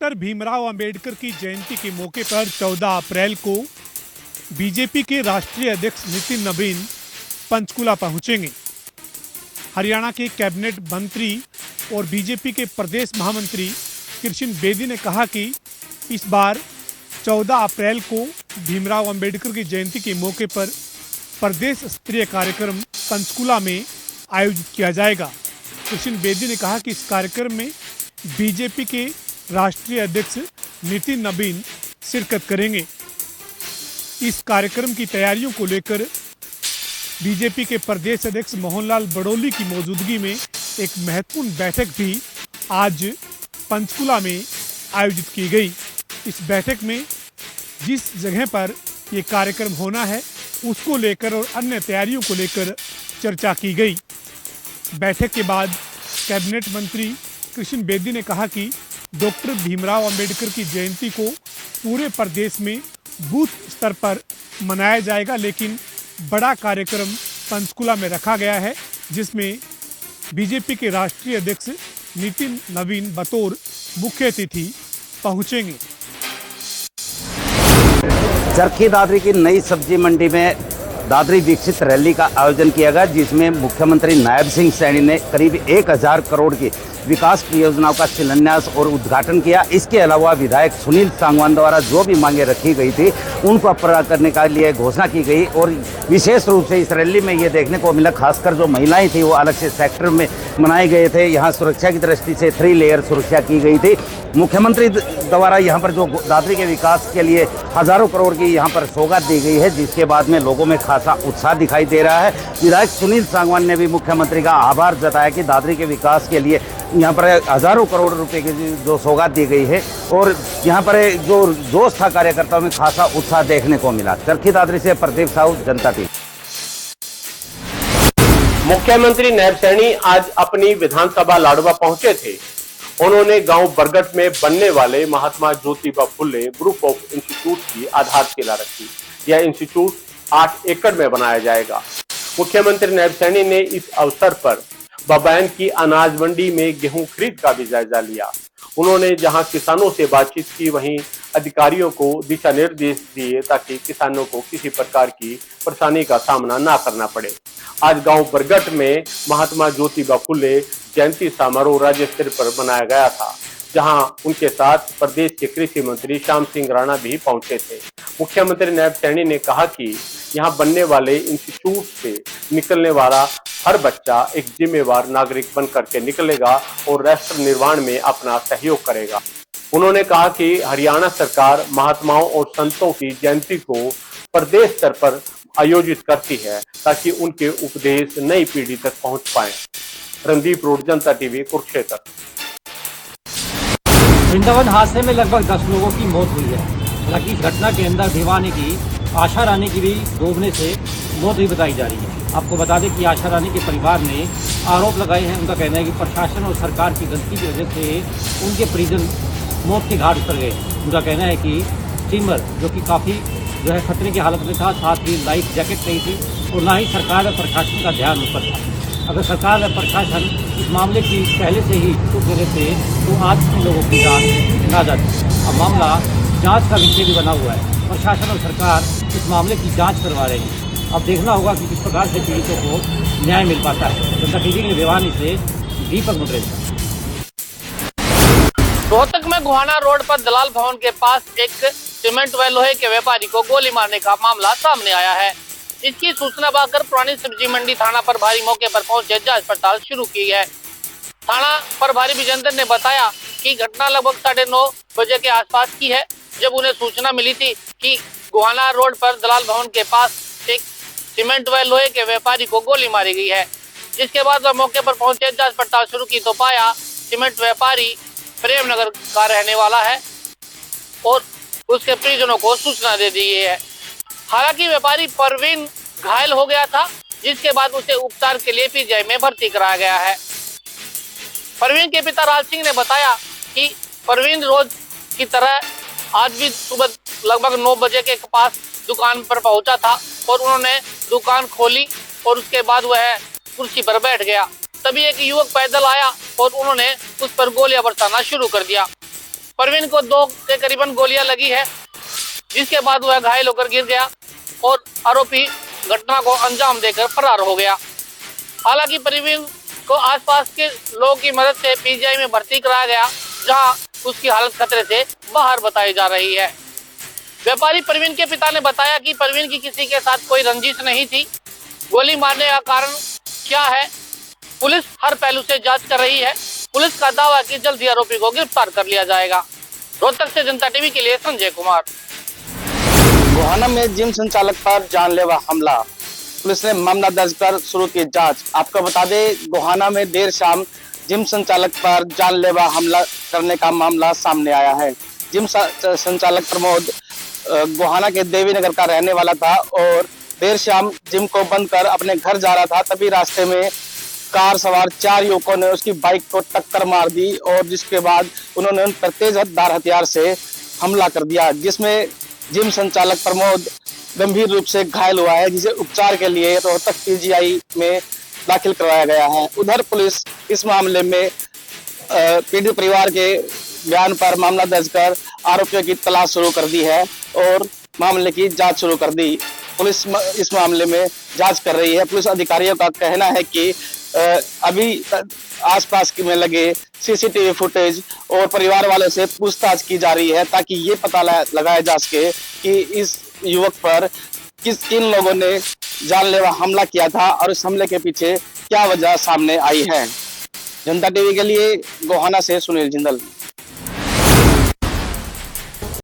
Doctor Bhimrao Ambedkar की जयंती के मौके पर 14 अप्रैल को बीजेपी के राष्ट्रीय अध्यक्ष नितिन नवीन पंचकुला पहुंचेंगे। हरियाणा के कैबिनेट मंत्री और बीजेपी के प्रदेश महामंत्री कृष्ण बेदी ने कहा कि इस बार 14 अप्रैल को भीमराव अंबेडकर की जयंती के मौके पर प्रदेश स्तरीय कार्यक्रम पंचकुला में आयोजित किया जाएगा। कृष्ण बेदी ने कहा कि इस कार्यक्रम में बीजेपी के राष्ट्रीय अध्यक्ष नितिन नवीन शिरकत करेंगे। इस कार्यक्रम की तैयारियों को लेकर बीजेपी के प्रदेश अध्यक्ष मोहनलाल बड़ौली की मौजूदगी में एक महत्वपूर्ण बैठक भी आज पंचकुला में आयोजित की गई। इस बैठक में जिस जगह पर ये कार्यक्रम होना है उसको लेकर और अन्य तैयारियों को लेकर चर्चा की गई। बैठक के बाद कैबिनेट मंत्री कृष्ण बेदी ने कहा कि डॉक्टर भीमराव अंबेडकर की जयंती को पूरे प्रदेश में बूथ स्तर पर मनाया जाएगा, लेकिन बड़ा कार्यक्रम पंचकुला में रखा गया है जिसमें बीजेपी के राष्ट्रीय अध्यक्ष नितिन नवीन बतौर मुख्य अतिथि पहुंचेंगे। चरखी दादरी की नई सब्जी मंडी में दादरी विकसित रैली का आयोजन किया गया, जिसमें मुख्यमंत्री नायब सिंह सैनी ने करीब 1000 करोड़ की विकास परियोजनाओं का शिलान्यास और उद्घाटन किया। इसके अलावा विधायक सुनील सांगवान द्वारा जो भी मांगे रखी गई थी उनको पूरा करने के लिए घोषणा की गई। और विशेष रूप से इस रैली में ये देखने को मिला, खासकर जो महिलाएं थी वो अलग से सेक्टर में मनाए गए थे। यहाँ सुरक्षा की दृष्टि से 3 लेयर सुरक्षा की गई थी। मुख्यमंत्री द्वारा यहाँ पर जो दादरी के विकास के लिए हजारों करोड़ की यहाँ पर सौगात दी गई है, जिसके बाद में लोगों में खासा उत्साह दिखाई दे रहा है। विधायक सुनील सांगवान ने भी मुख्यमंत्री का आभार जताया कि दादरी के विकास के लिए यहाँ पर हजारों करोड़ रुपए की जो सौगात दी गई है और यहाँ पर जो जोश था कार्यकर्ताओं में खासा उत्साह देखने को मिला। चरखी दादरी से प्रदीप साहू, जनता टीवी। मुख्यमंत्री नायब सैनी आज अपनी विधानसभा लाडवा पहुंचे थे। उन्होंने गांव बरगट में बनने वाले Mahatma Jyotiba Phule group of institute की आधारशिला रखी। यह इंस्टीट्यूट 8 एकड़ में बनाया जाएगा। मुख्यमंत्री नायब सैनी ने इस अवसर पर बबैन की अनाज मंडी में गेहूं खरीद का भी जायजा लिया। उन्होंने जहां किसानों से बातचीत की, वहीं अधिकारियों को दिशा निर्देश दिए ताकि किसानों को किसी प्रकार की परेशानी का सामना ना करना पड़े। आज गांव बरगट में महात्मा ज्योतिबा फुले जयंती समारोह राज्य स्तर पर मनाया गया था, जहां उनके साथ प्रदेश के कृषि मंत्री श्याम सिंह राणा भी पहुंचे थे। मुख्यमंत्री नायब सैनी ने कहा कि यहाँ बनने वाले इंस्टीट्यूट से निकलने वाला हर बच्चा एक जिम्मेवार नागरिक बन करके निकलेगा और राष्ट्र निर्माण में अपना सहयोग करेगा। उन्होंने कहा कि हरियाणा सरकार महात्माओं और संतों की जयंती को प्रदेश स्तर पर आयोजित करती है ताकि उनके उपदेश नई पीढ़ी तक पहुंच पाए। रणदीप रोड, जनता टीवी, कुरुक्षेत्र। वृंदावन हादसे में लगभग 10 लोगों की मौत हुई है। हालांकि इस घटना के अंदर भिवानी की आशा रानी की भी डूबने से मौत हुई बताई जा रही है। आपको बता दें कि आशा रानी के परिवार ने आरोप लगाए हैं। उनका कहना है कि प्रशासन और सरकार की गलती की वजह से उनके परिजन मौत के घाट उतर गए। उनका कहना है कि स्टीमर जो कि काफ़ी खतरे की हालत में था, साथ ही लाइफ जैकेट नहीं थी और ना ही सरकार और प्रशासन का ध्यान उस पर था। अगर सरकार और प्रशासन इस मामले की पहले से ही चुप रहे थे तो आज के लोगों की जान ना जाती। अब मामला जांच का विषय भी बना हुआ है। प्रशासन और सरकार इस मामले की जांच करवा रही है। अब देखना होगा कि किस प्रकार से पीड़ितों को न्याय मिल पाता है। जनता टीवी के भिवानी से दीपक मुद्रेजा। रोहतक में गुहाना रोड पर दलाल भवन के पास एक सीमेंट व लोहे के व्यापारी को गोली मारने का मामला सामने आया है। इसकी सूचना पाकर पुरानी सब्जी मंडी थाना प्रभारी मौके पर पहुंचे जांच पड़ताल शुरू की है। थाना प्रभारी विजेंद्र ने बताया कि घटना लगभग 9:30 बजे के आसपास की है, जब उन्हें सूचना मिली थी कि गुहाना रोड पर दलाल भवन के पास एक सीमेंट व लोहे के व्यापारी को गोली मारी गई है। इसके बाद वह मौके पर पहुंचे, जांच पड़ताल शुरू की तो पाया सीमेंट व्यापारी प्रेमनगर का रहने वाला है और उसके परिजनों को सूचना दे दी है। हालांकि व्यापारी परवीन घायल हो गया था, जिसके बाद उसे उपचार के लिए पीजीआई में भर्ती कराया गया है। परवीन के पिता राज सिंह ने बताया कि परवीन रोज की तरह आज भी सुबह लगभग 9 बजे के पास दुकान पर पहुंचा था और उन्होंने दुकान खोली और उसके बाद वह कुर्सी पर बैठ गया। तभी एक युवक पैदल आया और उन्होंने उस पर गोलियां बरसाना शुरू कर दिया। प्रवीण को 2 के करीबन गोलियां लगी है, जिसके बाद वह घायल होकर गिर गया और आरोपी घटना को अंजाम देकर फरार हो गया। हालांकि प्रवीण को आसपास के लोगों की मदद से पीजीआई में भर्ती कराया गया, जहां उसकी हालत खतरे से बाहर बताई जा रही है। व्यापारी प्रवीण के पिता ने बताया कि प्रवीण की किसी के साथ कोई रंजिश नहीं थी। गोली मारने का कारण क्या है, पुलिस हर पहलू से जांच कर रही है। पुलिस का दावा है कि जल्द ही आरोपी को गिरफ्तार कर लिया जाएगा। रोहतक से जनता टीवी के लिए संजय कुमार। गोहाना में जिम संचालक पर जानलेवा हमला, पुलिस ने मामला दर्ज कर शुरू की जांच। आपको बता दें, गोहाना में देर शाम जिम संचालक पर जानलेवा हमला करने का मामला सामने आया है। जिम संचालक प्रमोद गोहाना के देवी नगर का रहने वाला था और देर शाम जिम को बंद कर अपने घर जा रहा था। तभी रास्ते में कार सवार 4 युवकों ने उसकी बाइक को टक्कर मार दी और जिसके बाद उन्होंने उन पर तेज धार हथियार से हमला कर दिया, जिसमें जिम संचालक प्रमोद गंभीर रूप से घायल हुआ है, जिसे उपचार के लिए रोहतक पीजीआई में दाखिल करवाया गया है। उधर पुलिस इस मामले में पीड़ित परिवार के बयान पर मामला दर्ज कर आरोपियों की तलाश शुरू कर दी है और मामले की जांच शुरू कर दी। पुलिस इस मामले में जांच कर रही है। पुलिस अधिकारियों का कहना है कि अभी आसपास में लगे सीसीटीवी फुटेज और परिवार वालों से पूछताछ की जा रही है, ताकि ये पता लगाया जा सके कि इस युवक पर किन लोगों ने जानलेवा हमला किया था और इस हमले के पीछे क्या वजह सामने आई है। जनता टीवी के लिए गोहाना से सुनील जिंदल।